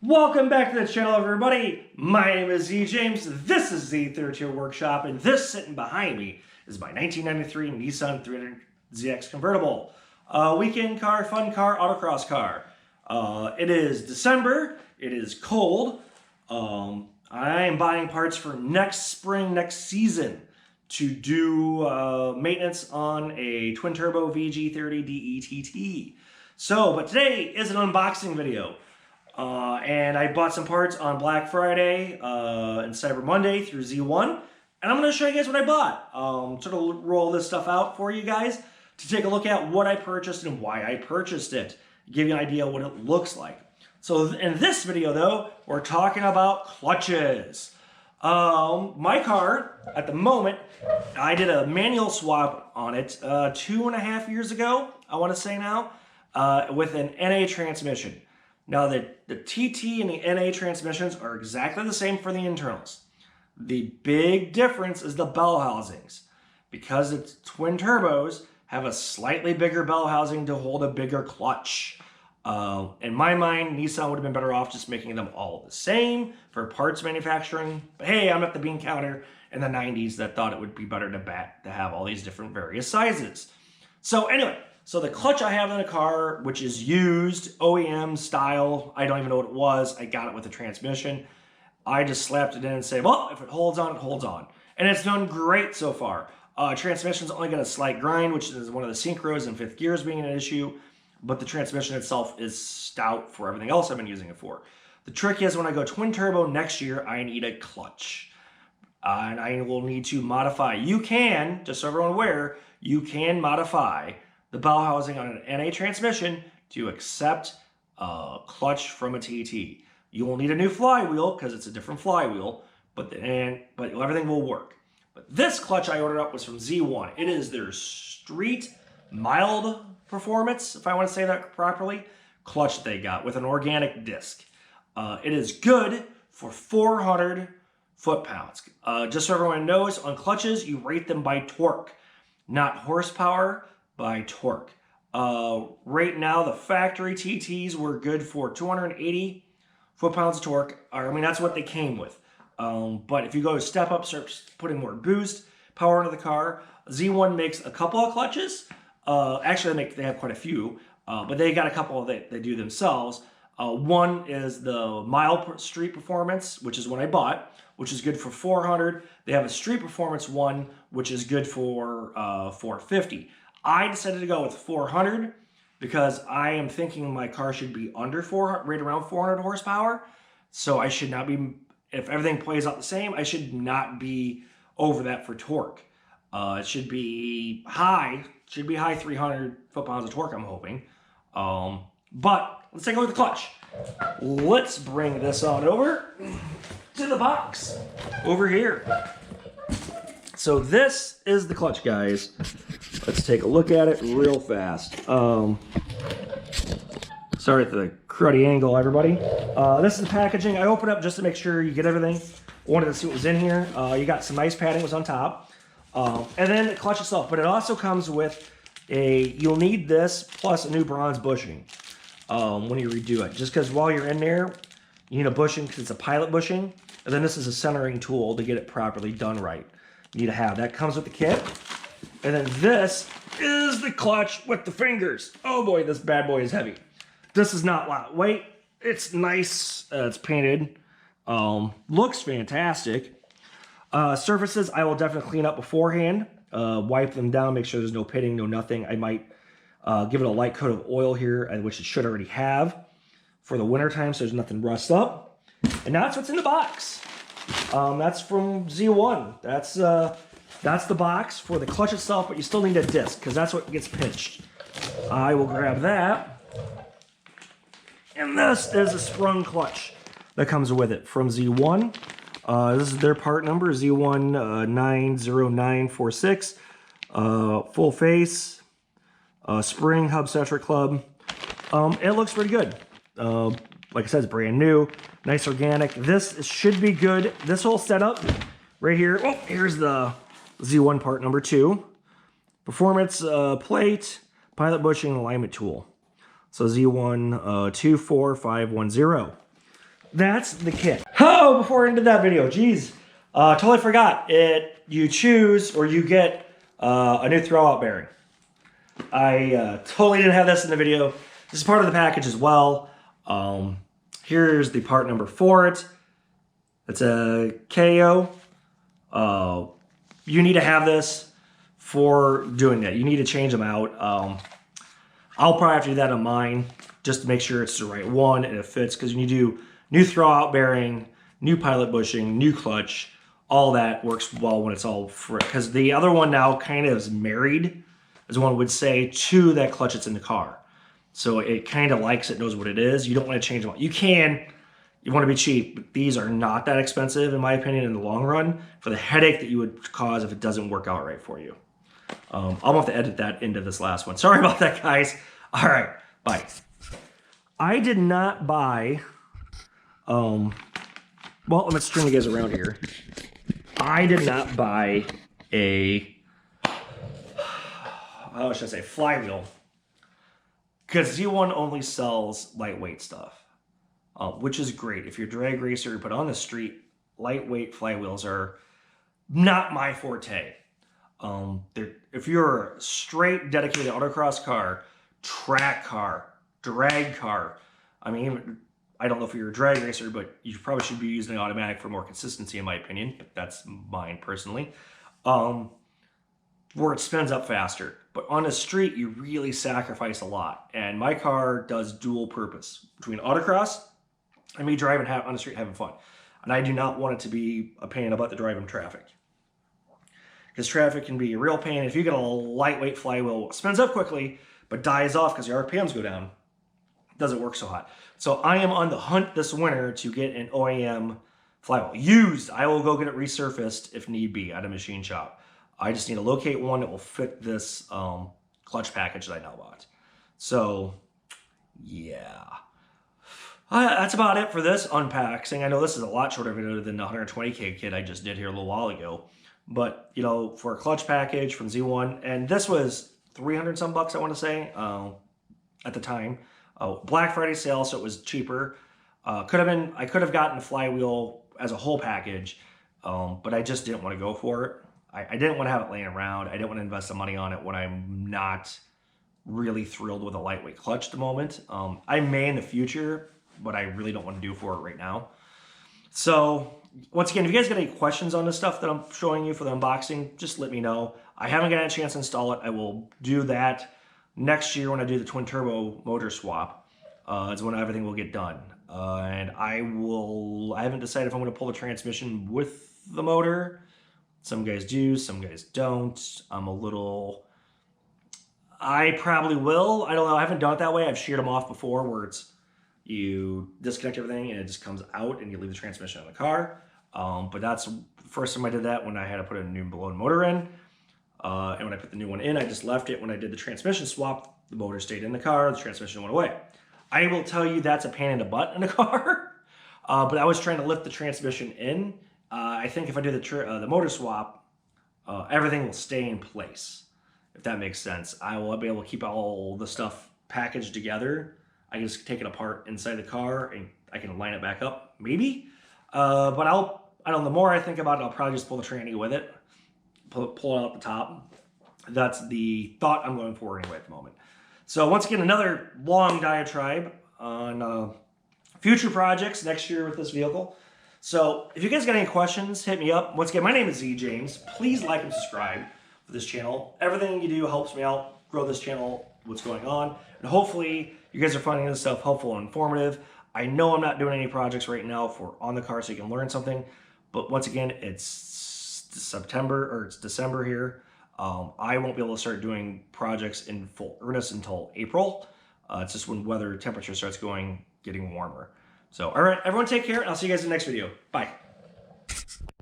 Welcome back to the channel, everybody. My name is Z James. This is the Third Tier Workshop, and this sitting behind me is my 1993 Nissan 300ZX convertible. Weekend car, fun car, autocross car. It is December. It is cold. I am buying parts for next spring, next season to do maintenance on a twin turbo VG30 DETT. But today is an unboxing video. And I bought some parts on Black Friday and Cyber Monday through Z1. And I'm going to show you guys what I bought. Sort of roll this stuff out for you guys to take a look at what I purchased and why I purchased it. Give you an idea of what it looks like. So in this video, though, we're talking about clutches. My car, at the moment, I did a manual swap on it 2.5 years ago, I want to say now, with an NA transmission. Now, the TT and the NA transmissions are exactly the same for the internals. The big difference is the bell housings. Because it's twin turbos, have a slightly bigger bell housing to hold a bigger clutch. In my mind, Nissan would have been better off just making them all the same for parts manufacturing. But hey, I'm at the bean counter in the 90s that thought it would be better to have all these different various sizes. So anyway, so the clutch I have in the car, which is used, OEM style, I don't even know what it was. I got it with a transmission. I just slapped it in and said, well, if it holds on, it holds on. And it's done great so far. Transmission's only got a slight grind, which is one of the synchros and fifth gears being an issue. But the transmission itself is stout for everything else I've been using it for. The trick is when I go twin turbo next year, I need a clutch. And I will need to modify. You can, just so everyone aware, you can modify the bell housing on an NA transmission to accept a clutch from a TT. You will need a new flywheel because it's a different flywheel, but everything will work. But this clutch I ordered up was from Z1. It is their street mild performance, if I want to say that properly, clutch they got with an organic disc. It is good for 400 foot-pounds. Just so everyone knows, on clutches, you rate them by torque, not horsepower, by torque. Right now, the factory TTs were good for 280 foot-pounds of torque. I mean, that's what they came with. But if you go step up, start putting more boost power into the car, Z1 makes a couple of clutches. Actually, they have quite a few, but they got a couple that they do themselves. One is the mild street performance, which is what I bought, which is good for 400. They have a street performance one, which is good for 450. I decided to go with 400 because I am thinking my car should be under 400, right around 400 horsepower. So I should not be, if everything plays out the same, I should not be over that for torque. It should be high 300 foot-pounds of torque, I'm hoping. But let's take a look at the clutch. Let's bring this on over to the box over here. So this is the clutch, guys. Let's take a look at it real fast. Sorry for the cruddy angle, everybody. This is the packaging. I opened up just to make sure you get everything. Wanted to see what was in here. You got some nice padding was on top. And then the clutch itself. But it also comes with you'll need this plus a new bronze bushing when you redo it. Just because while you're in there, you need a bushing because it's a pilot bushing. And then this is a centering tool to get it properly done right. You need to have that. Comes with the kit. And then this is the clutch with the fingers. Oh boy, this bad boy is heavy. This is not lightweight. It's nice. It's painted. Looks fantastic. Surfaces I will definitely clean up beforehand. Wipe them down, make sure there's no pitting, no nothing. I might give it a light coat of oil here, which it should already have for the winter time, so there's nothing rust up. And that's what's in the box. That's from Z1. That's the box for the clutch itself, but you still need a disc because that's what gets pinched. I will grab that. And this is a Sprung Clutch that comes with it from Z1. This is their part number, Z1 90946. Full face, spring hub-centric club. It looks pretty good. Like I said, it's brand new, nice organic. This should be good. This whole setup right here. Oh, here's the Z1 part number 2. Performance plate, pilot bushing, alignment tool. So Z1 24510. that's the kit. Oh, before I ended that video, geez, totally forgot. You choose or you get a new throwout bearing. I totally didn't have this in the video. This is part of the package as well. Here's the part number for it. It's a KO. You need to have this for doing that. You need to change them out. I'll probably have to do that on mine just to make sure it's the right one and it fits, because you need to do new throwout bearing, new pilot bushing, new clutch. All that works well when it's all for it, because the other one now kind of is married, as one would say, to that clutch that's in the car. So it kind of likes it, knows what it is. You don't want to change them. You want to be cheap, but these are not that expensive, in my opinion, in the long run, for the headache that you would cause if it doesn't work out right for you. I'll have to edit that into this last one. Sorry about that, guys. All right, bye. I did not buy, well, let's string you guys around here. I did not buy a, how should I say, Flywheel, because Z1 only sells lightweight stuff. Which is great. If you're a drag racer, but on the street, lightweight flywheels are not my forte. If you're a straight dedicated autocross car, track car, drag car, I mean, I don't know if you're a drag racer, but you probably should be using an automatic for more consistency, in my opinion. But that's mine personally. Where it spins up faster. But on the street, you really sacrifice a lot. And my car does dual purpose between autocross and me driving on the street having fun. And I do not want it to be a pain about the driving traffic. Because traffic can be a real pain. If you get a lightweight flywheel, it spins up quickly, but dies off because your RPMs go down. It doesn't work so hot. So I am on the hunt this winter to get an OEM flywheel. Used. I will go get it resurfaced if need be at a machine shop. I just need to locate one that will fit this clutch package that I now bought. So, yeah. That's about it for this unpackaging. I know this is a lot shorter video than the 120K kit I just did here a little while ago. But, you know, for a clutch package from Z1, and this was 300 some bucks, I want to say, at the time. Black Friday sale, so it was cheaper. I could have gotten the flywheel as a whole package, but I just didn't want to go for it. I didn't want to have it laying around. I didn't want to invest the money on it when I'm not really thrilled with a lightweight clutch at the moment. I may in the future, but I really don't want to do for it right now. So, once again, if you guys got any questions on this stuff that I'm showing you for the unboxing, just let me know. I haven't got a chance to install it. I will do that next year when I do the twin turbo motor swap. It's when everything will get done. And I haven't decided if I'm going to pull the transmission with the motor. Some guys do, some guys don't. I probably will. I don't know. I haven't done it that way. I've sheared them off before where you disconnect everything and it just comes out and you leave the transmission in the car. But that's the first time I did that when I had to put a new blown motor in. And when I put the new one in, I just left it. When I did the transmission swap, the motor stayed in the car, the transmission went away. I will tell you that's a pain in the butt in the car. But I was trying to lift the transmission in. I think if I do the motor swap, everything will stay in place, if that makes sense. I will be able to keep all the stuff packaged together. I can just take it apart inside the car and I can line it back up, maybe. But I don't know, the more I think about it, I'll probably just pull the tranny with it, pull it out the top. That's the thought I'm going for anyway at the moment. So once again, another long diatribe on future projects next year with this vehicle. So if you guys got any questions, hit me up. Once again, my name is Z James. Please like and subscribe for this channel. Everything you do helps me out, grow this channel, what's going on. And hopefully you guys are finding this stuff helpful and informative. I know I'm not doing any projects right now for on the car so you can learn something. But once again, it's December here. I won't be able to start doing projects in full earnest until April. It's just when temperature starts getting warmer. So, all right, everyone take care, and I'll see you guys in the next video. Bye.